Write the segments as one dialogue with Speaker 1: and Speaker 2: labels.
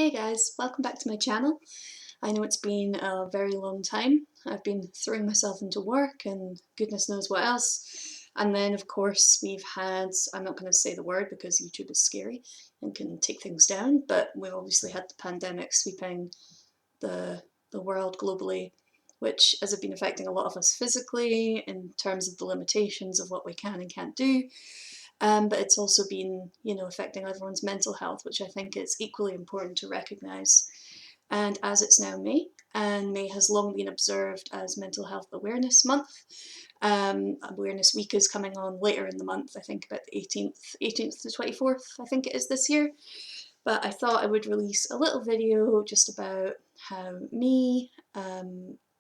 Speaker 1: Hey guys, welcome back to my channel. I know it's been a very long time. I've been throwing myself into work and goodness knows what else. And then of course we've had, I'm not going to say the word because YouTube is scary and can take things down, but we've obviously had the pandemic sweeping the, the world globally, which has been affecting a lot of us physically in terms of the limitations of what we can and can't do. But it's also been, affecting everyone's mental health, which I think is equally important to recognise. And as it's now May, and May has long been observed as Mental Health Awareness Month, Awareness Week is coming on later in the month, I think about the 18th to 24th, I think it is this year. But I thought I would release a little video just about how me,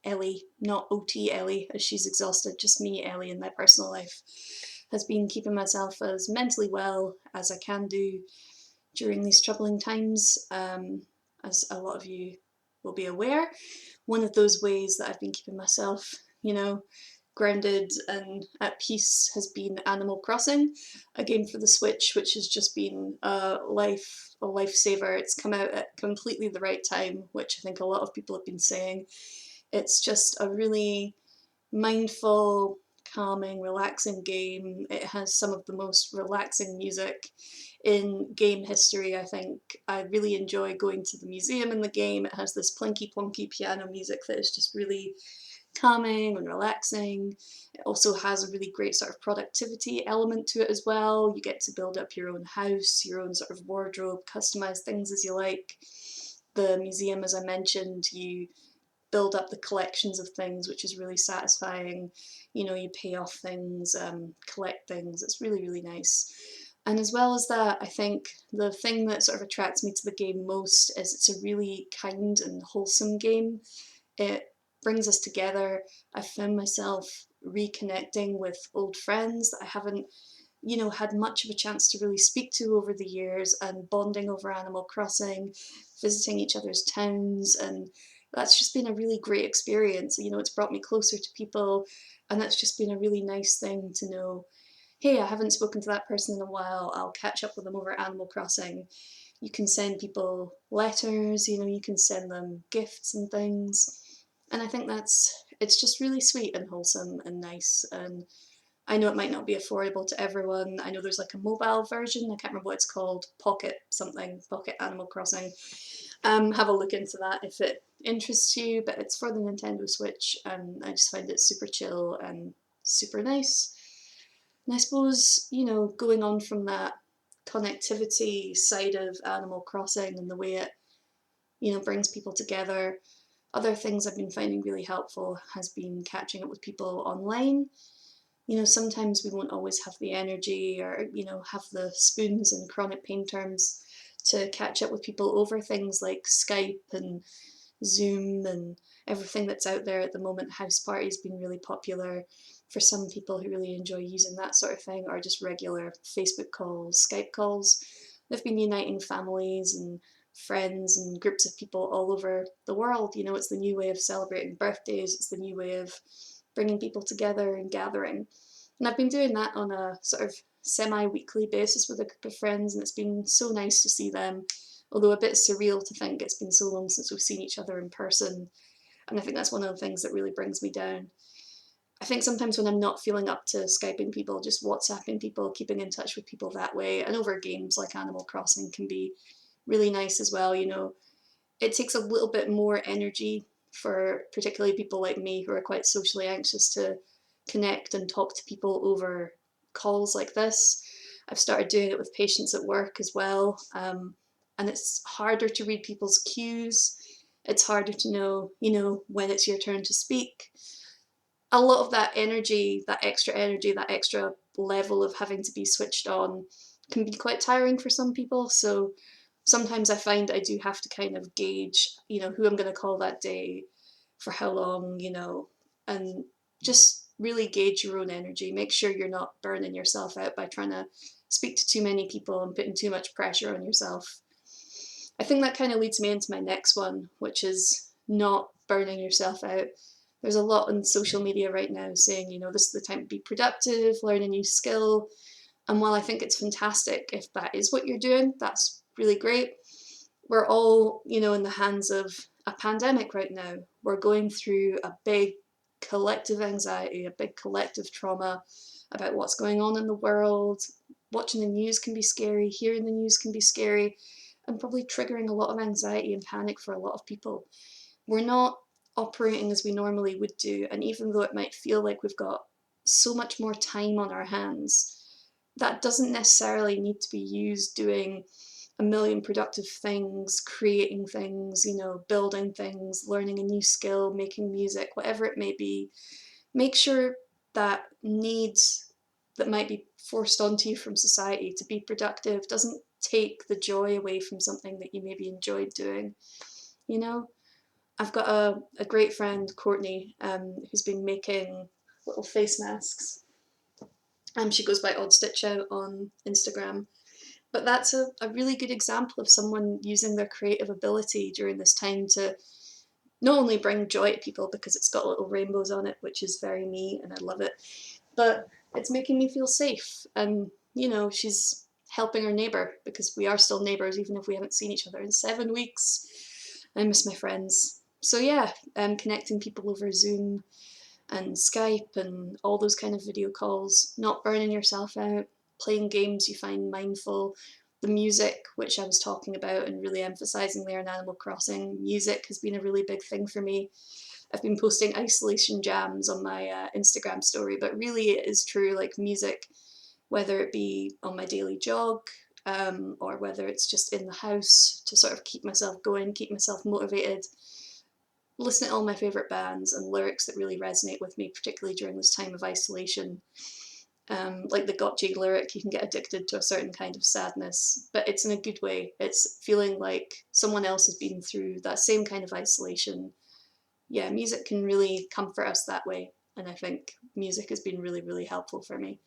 Speaker 1: Ellie, not OT Ellie, as she's exhausted, just me, Ellie, in my personal life, has been keeping myself as mentally well as I can do during these troubling times. As a lot of you will be aware, one of those ways that I've been keeping myself, grounded and at peace has been Animal Crossing, a game for the Switch, which has just been a lifesaver. It's come out at completely the right time, which I think a lot of people have been saying. It's just a really mindful, calming, relaxing game. It has some of the most relaxing music in game history, I think. I really enjoy going to the museum in the game. It has this plinky plonky piano music that is just really calming and relaxing. It also has a really great sort of productivity element to it as well. You get to build up your own house, your own sort of wardrobe, customize things as you like. The museum, as I mentioned, you build up the collections of things, which is really satisfying. You pay off things, collect things. It's really, really nice. And as well as that, I think the thing that sort of attracts me to the game most is it's a really kind and wholesome game. It brings us together. I found myself reconnecting with old friends that I haven't had much of a chance to really speak to over the years, and bonding over Animal Crossing, visiting each other's towns, and that's just been a really great experience. It's brought me closer to people, and that's just been a really nice thing to know, hey, I haven't spoken to that person in a while, I'll catch up with them over Animal Crossing. You can send people letters, you can send them gifts and things. And I think it's just really sweet and wholesome and nice. And I know it might not be affordable to everyone. I know there's like a mobile version, I can't remember what it's called, Pocket something, Pocket Animal Crossing. Have a look into that if it interests you, but it's for the Nintendo Switch and I just find it super chill and super nice. And I suppose, going on from that connectivity side of Animal Crossing and the way it, brings people together, other things I've been finding really helpful has been catching up with people online. Sometimes we won't always have the energy or, have the spoons in chronic pain terms to catch up with people over things like Skype and Zoom and everything that's out there at the moment. House parties been really popular for some people who really enjoy using that sort of thing, or just regular Facebook calls, Skype calls. They've been uniting families and friends and groups of people all over the world. It's the new way of celebrating birthdays, it's the new way of bringing people together and gathering. And I've been doing that on a sort of semi-weekly basis with a group of friends, and it's been so nice to see them, although a bit surreal to think it's been so long since we've seen each other in person. And I think that's one of the things that really brings me down. I think sometimes when I'm not feeling up to Skyping people, just WhatsApping people, keeping in touch with people that way, and over games like Animal Crossing can be really nice as well. It takes a little bit more energy for particularly people like me who are quite socially anxious to connect and talk to people over calls like this. I've started doing it with patients at work as well, and it's harder to read people's cues. It's harder to know, when it's your turn to speak. A lot of that energy, that extra level of having to be switched on can be quite tiring for some people. So sometimes I find I do have to kind of gauge, who I'm going to call that day, for how long, and just really gauge your own energy. Make sure you're not burning yourself out by trying to speak to too many people and putting too much pressure on yourself. I think that kind of leads me into my next one, which is not burning yourself out. There's a lot on social media right now saying, this is the time to be productive, learn a new skill. And while I think it's fantastic if that is what you're doing, that's really great. we're all, you know, in the hands of a pandemic right now. We're going through a big collective anxiety, a big collective trauma about what's going on in the world. Watching the news can be scary, hearing the news can be scary, and probably triggering a lot of anxiety and panic for a lot of people. We're not operating as we normally would do, and even though it might feel like we've got so much more time on our hands, that doesn't necessarily need to be used doing a million productive things, creating things, you know, building things, learning a new skill, making music, whatever it may be. Make sure that needs that might be forced onto you from society to be productive doesn't take the joy away from something that you maybe enjoyed doing. You know, I've got a great friend, Courtney, who's been making little face masks. She goes by Odd Stitch Out on Instagram. But that's a really good example of someone using their creative ability during this time to not only bring joy to people because it's got little rainbows on it, which is very me and I love it, but it's making me feel safe. And, you know, she's helping her neighbour because we are still neighbours even if we haven't seen each other in 7 weeks. I miss my friends. So yeah, connecting people over Zoom and Skype and all those kind of video calls, not burning yourself out, playing games you find mindful, the music, which I was talking about and really emphasising there in Animal Crossing. Music has been a really big thing for me. I've been posting isolation jams on my Instagram story, but really it is true, like music, whether it be on my daily jog, or whether it's just in the house to sort of keep myself going, keep myself motivated, listen to all my favourite bands and lyrics that really resonate with me, particularly during this time of isolation. Like the Gotye lyric, you can get addicted to a certain kind of sadness, but it's in a good way. It's feeling like someone else has been through that same kind of isolation. Yeah, music can really comfort us that way, and I think music has been really, really helpful for me.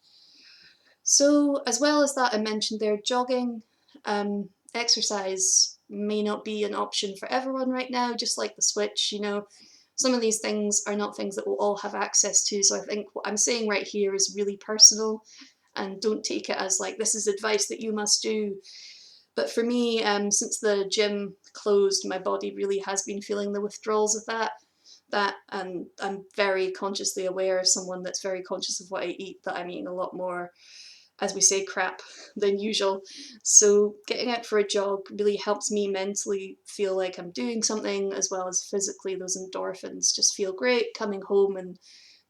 Speaker 1: So, as well as that, I mentioned there jogging. Exercise may not be an option for everyone right now, just like the Switch, you know. Some of these things are not things that we'll all have access to, so I think what I'm saying right here is really personal, and don't take it as like this is advice that you must do. But for me, since the gym closed, my body really has been feeling the withdrawals of that. And I'm very consciously aware as someone that's very conscious of what I eat, that I'm eating a lot more, as we say, crap than usual. So getting out for a jog really helps me mentally feel like I'm doing something, as well as physically those endorphins just feel great coming home and,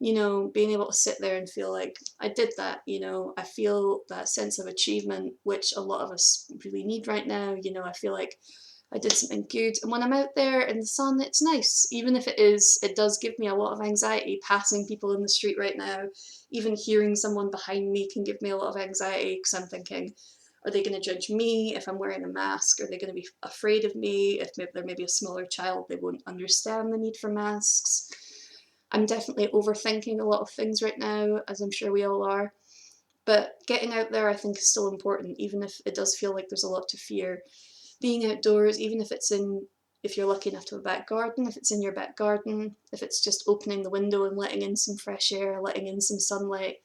Speaker 1: you know, being able to sit there and feel like I did that, you know. I feel that sense of achievement, which a lot of us really need right now. You know, I feel like I did something good. And when I'm out there in the sun, it's nice. Even if it does give me a lot of anxiety passing people in the street right now. Even hearing someone behind me can give me a lot of anxiety because I'm thinking, are they going to judge me if I'm wearing a mask? Are they going to be afraid of me? If they're maybe a smaller child, they won't understand the need for masks. I'm definitely overthinking a lot of things right now, as I'm sure we all are. But getting out there, I think, is still important, even if it does feel like there's a lot to fear. Being outdoors, even if you're lucky enough to have a back garden, if it's in your back garden, if it's just opening the window and letting in some fresh air, letting in some sunlight,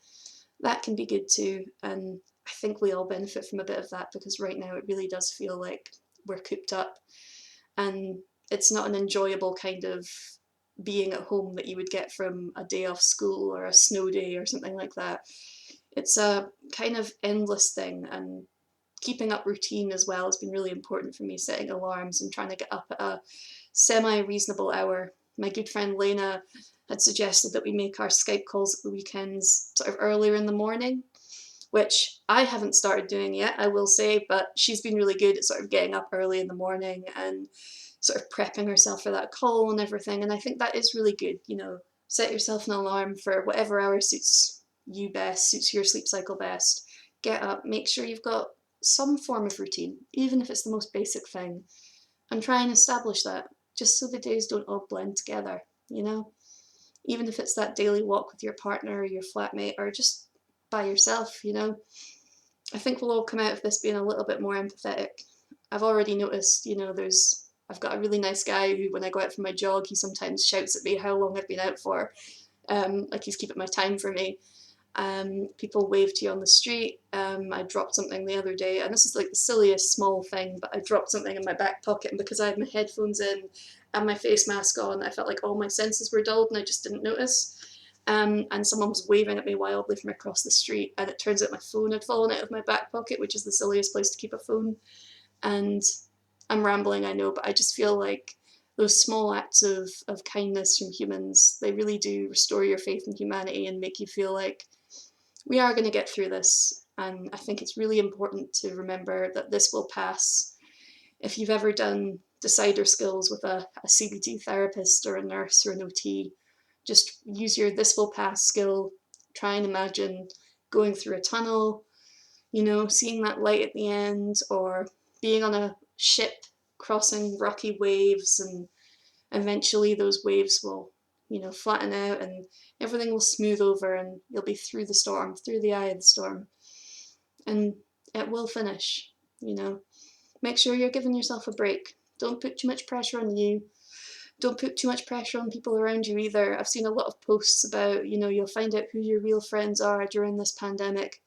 Speaker 1: that can be good too. And I think we all benefit from a bit of that because right now it really does feel like we're cooped up, and it's not an enjoyable kind of being at home that you would get from a day off school or a snow day or something like that. It's a kind of endless thing, and keeping up routine as well has been really important for me, setting alarms and trying to get up at a semi-reasonable hour. My good friend Lena had suggested that we make our Skype calls at the weekends sort of earlier in the morning, which I haven't started doing yet, I will say, but she's been really good at sort of getting up early in the morning and sort of prepping herself for that call and everything. And I think that is really good, you know, set yourself an alarm for whatever hour suits you best, suits your sleep cycle best. Get up, make sure you've got some form of routine, even if it's the most basic thing, and try and establish that just so the days don't all blend together, you know? Even if it's that daily walk with your partner or your flatmate or just by yourself, you know? I think we'll all come out of this being a little bit more empathetic. I've already noticed, you know, I've got a really nice guy who, when I go out for my jog, he sometimes shouts at me how long I've been out for, like he's keeping my time for me. People wave to you on the street. I dropped something the other day, and this is like the silliest small thing, but I dropped something in my back pocket, and because I had my headphones in and my face mask on, I felt like all my senses were dulled and I just didn't notice. And someone was waving at me wildly from across the street, and it turns out my phone had fallen out of my back pocket, which is the silliest place to keep a phone. And I'm rambling, I know, but I just feel like those small acts of kindness from humans, they really do restore your faith in humanity and make you feel like we are going to get through this. And I think it's really important to remember that this will pass. If you've ever done decider skills with a CBT therapist or a nurse or an OT, just use your this will pass skill. Try and imagine going through a tunnel, you know, seeing that light at the end, or being on a ship crossing rocky waves, and eventually those waves will, you know, flatten out and everything will smooth over and you'll be through the storm, through the eye of the storm. And it will finish, you know. Make sure you're giving yourself a break. Don't put too much pressure on you. Don't put too much pressure on people around you either. I've seen a lot of posts about, you know, you'll find out who your real friends are during this pandemic.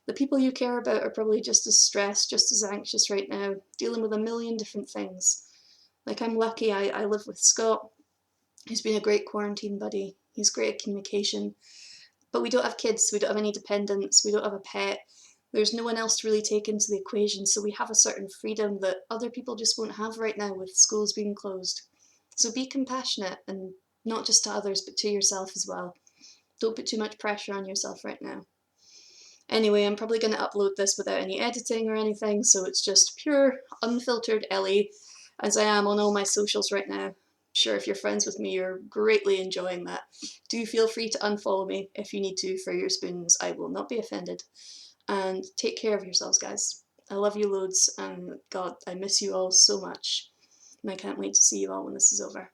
Speaker 1: The people you care about are probably just as stressed, just as anxious right now, dealing with a million different things. Like, I'm lucky I live with Scott, who's been a great quarantine buddy. He's great at communication. But we don't have kids, we don't have any dependents, we don't have a pet. There's no one else to really take into the equation, so we have a certain freedom that other people just won't have right now with schools being closed. So be compassionate, and not just to others, but to yourself as well. Don't put too much pressure on yourself right now. Anyway, I'm probably going to upload this without any editing or anything, so it's just pure, unfiltered Ellie, as I am on all my socials right now. Sure, if you're friends with me, you're greatly enjoying that. Do feel free to unfollow me if you need to for your spoons. I will not be offended. And take care of yourselves, guys. I love you loads, and God, I miss you all so much. And I can't wait to see you all when this is over.